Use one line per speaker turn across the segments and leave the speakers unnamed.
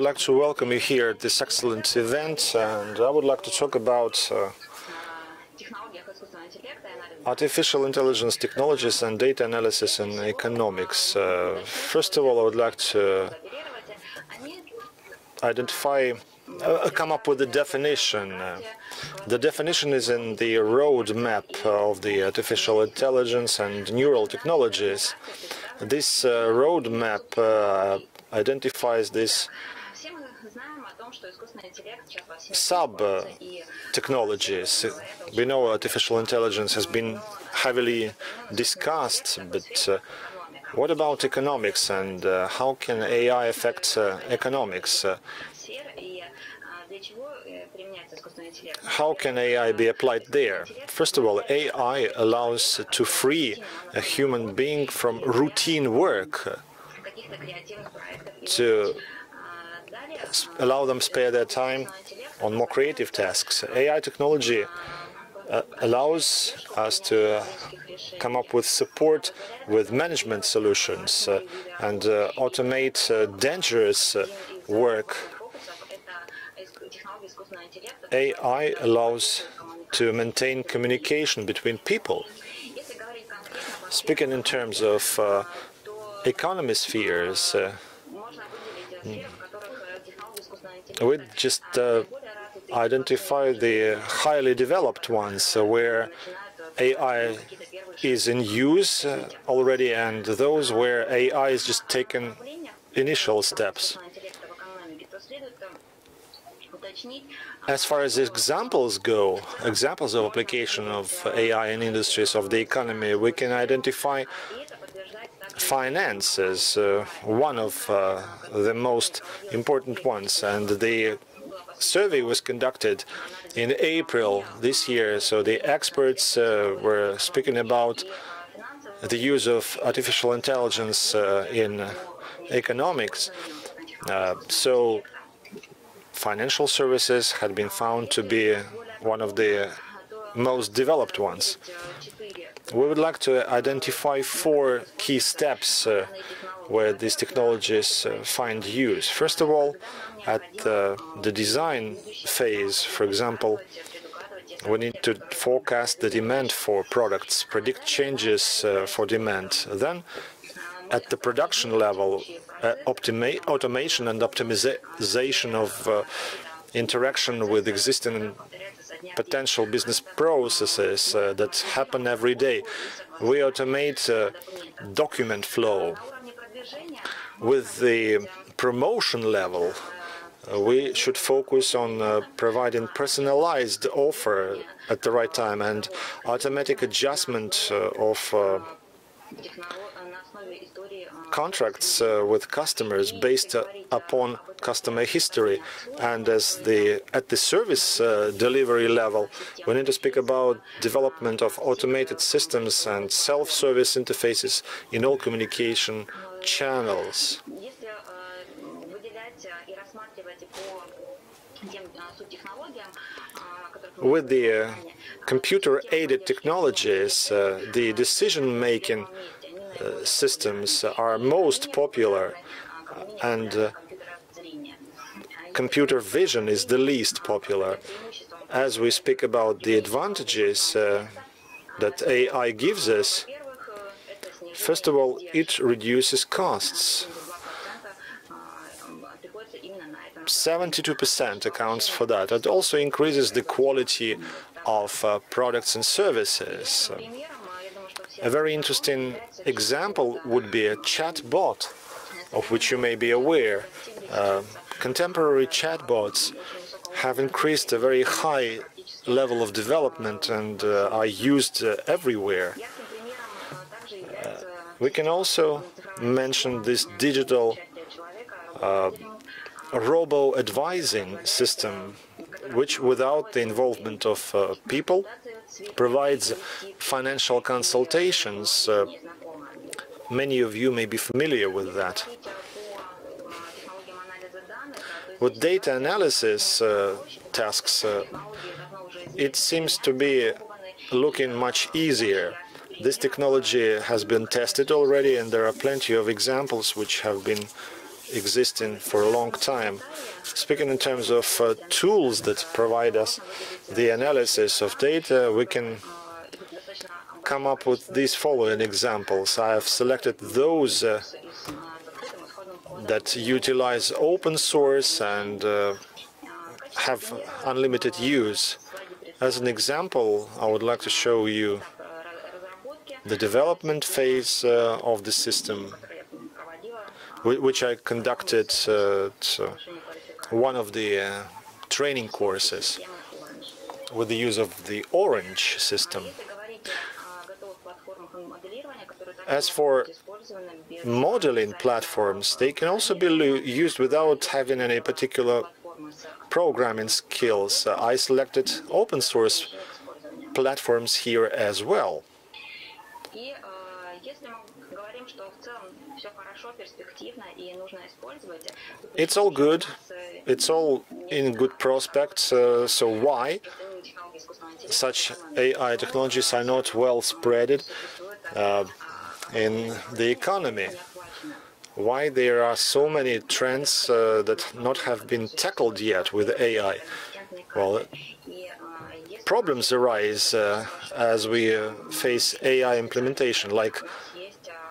like to welcome you here at this excellent event, and I would like to talk about artificial intelligence technologies and data analysis in economics. First of all, I would like to come up with a definition. The definition is in the roadmap of the artificial intelligence and neural technologies. This roadmap identifies these sub-technologies. We know artificial intelligence has been heavily discussed, but what about economics, and how can AI affect economics? How can AI be applied there? First of all, AI allows to free a human being from routine work, to allow them spare their time on more creative tasks. AI technology allows us to come up with support with management solutions and automate dangerous work. AI allows to maintain communication between people. Speaking in terms of economy spheres, we just identify the highly developed ones where AI is in use already, and those where AI is just taking initial steps. As far as examples go, examples of application of AI in industries of the economy, we can identify finance as one of the most important ones, and the survey was conducted in April this year, so the experts were speaking about the use of artificial intelligence in economics. So financial services had been found to be one of the most developed ones. We would like to identify 4 key steps where these technologies find use. First of all, at the design phase, for example, we need to forecast the demand for products, predict changes for demand. Then, at the production level, automation and optimization of interaction with existing potential business processes that happen every day. We automate document flow. With the promotion level, we should focus on providing personalized offer at the right time and automatic adjustment of contracts with customers based upon customer history. And at the service delivery level, we need to speak about development of automated systems and self-service interfaces in all communication channels. With the computer-aided technologies, the decision-making systems are most popular, and computer vision is the least popular. As we speak about the advantages that AI gives us, first of all, it reduces costs. 72% accounts for that. It also increases the quality of products and services. A very interesting example would be a chatbot, of which you may be aware. Contemporary chatbots have increased a very high level of development and are used everywhere. We can also mention this digital robo-advising system, which, without the involvement of people, provides financial consultations. Many of you may be familiar with that. With data analysis tasks, it seems to be looking much easier. This technology has been tested already, and there are plenty of examples which have been existing for a long time. Speaking in terms of tools that provide us the analysis of data, we can come up with these following examples. I have selected those that utilize open source and have unlimited use. As an example, I would like to show you the development phase of the system, which I conducted at one of the training courses with the use of the Orange system. As for modeling platforms, they can also be used without having any particular programming skills. I selected open source platforms here as well. It's all good. It's all in good prospects. So why such AI technologies are not well spread in the economy? Why there are so many trends that not have been tackled yet with AI? Well, problems arise as we face AI implementation, like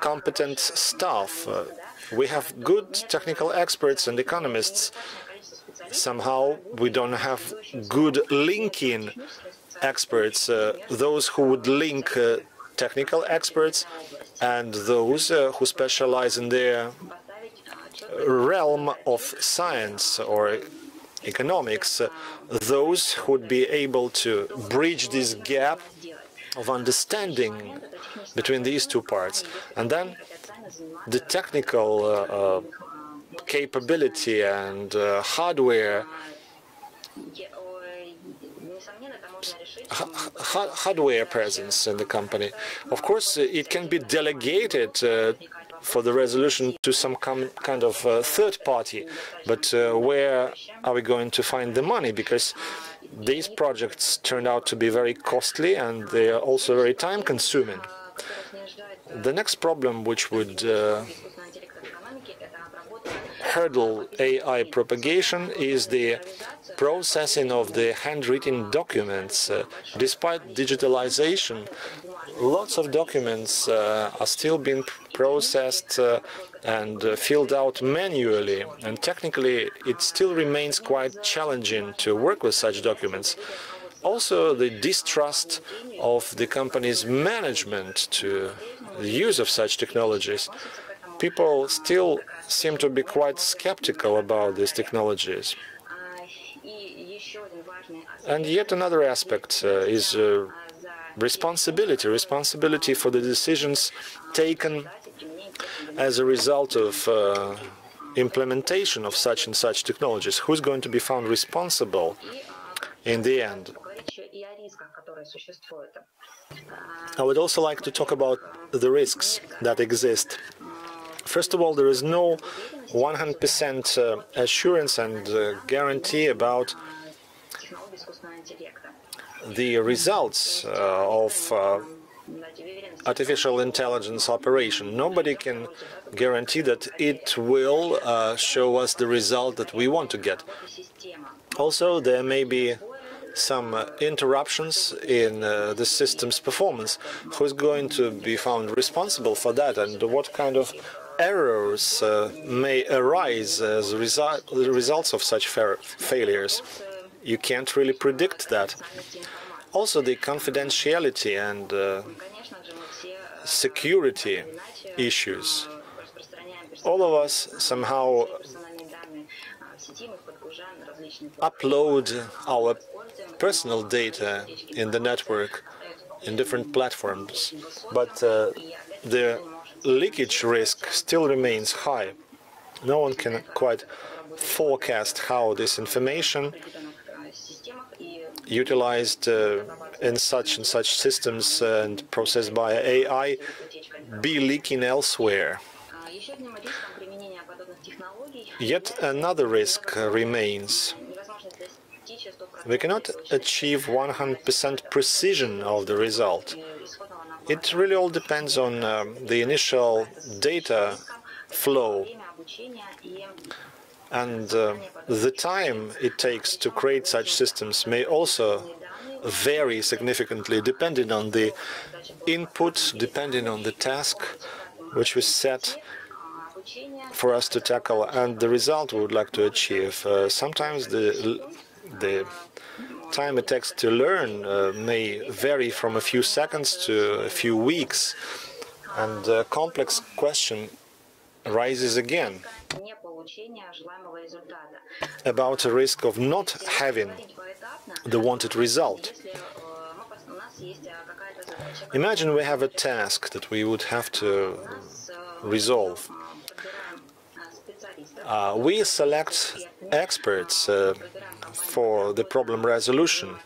competent staff. We have good technical experts and economists. Somehow we don't have good linking experts, those who would link technical experts and those who specialize in their realm of science or economics, those who would be able to bridge this gap of understanding between these two parts. And then the technical capability and hardware presence in the company. Of course, it can be delegated for the resolution to some kind of third party, but where are we going to find the money? Because these projects turned out to be very costly and they are also very time-consuming. The next problem which would hurdle AI propagation is the processing of the handwritten documents. Despite digitalization, lots of documents are still being processed and filled out manually, and technically it still remains quite challenging to work with such documents. Also, the distrust of the company's management to the use of such technologies. People still seem to be quite skeptical about these technologies. And yet another aspect is responsibility for the decisions taken as a result of implementation of such and such technologies. Who's going to be found responsible in the end? I would also like to talk about the risks that exist. First of all, there is no 100% assurance and guarantee about the results of artificial intelligence operation. Nobody can guarantee that it will show us the result that we want to get. Also, there may be some interruptions in the system's performance. Who's going to be found responsible for that, and what kind of errors may arise as a the results of such failures? You can't really predict that. Also, the confidentiality and security issues. All of us somehow upload our personal data in the network in different platforms, but the leakage risk still remains high. No one can quite forecast how this information utilized in such and such systems and processed by AI be leaking elsewhere. Yet another risk remains. We cannot achieve 100% precision of the result. It really all depends on the initial data flow And the time it takes to create such systems may also vary significantly depending on the input, depending on the task which was set for us to tackle and the result we would like to achieve. Sometimes the time it takes to learn may vary from a few seconds to a few weeks, and a complex question arises again about a risk of not having the wanted result. Imagine we have a task that we would have to resolve. We select experts for the problem resolution.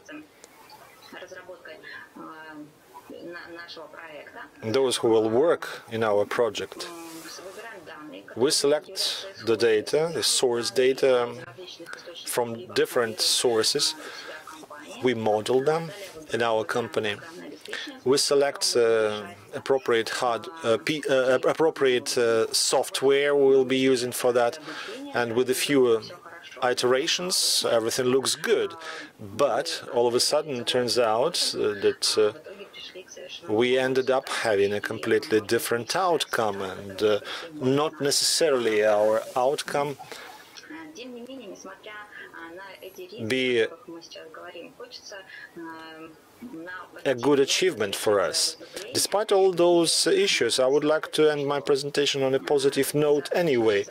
Those who will work in our project. We select the data, the source data from different sources. We model them in our company. We select appropriate software we'll be using for that, and with a few iterations, everything looks good. But all of a sudden, it turns out that we ended up having a completely different outcome, and not necessarily our outcome be a good achievement for us. Despite all those issues, I would like to end my presentation on a positive note anyway.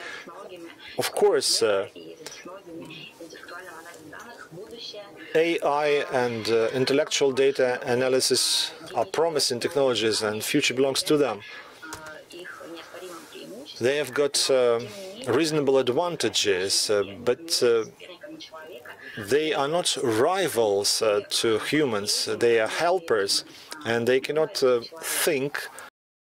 Of course, AI and intellectual data analysis are promising technologies, and future belongs to them. They have got reasonable advantages, but they are not rivals to humans. They are helpers, and they cannot think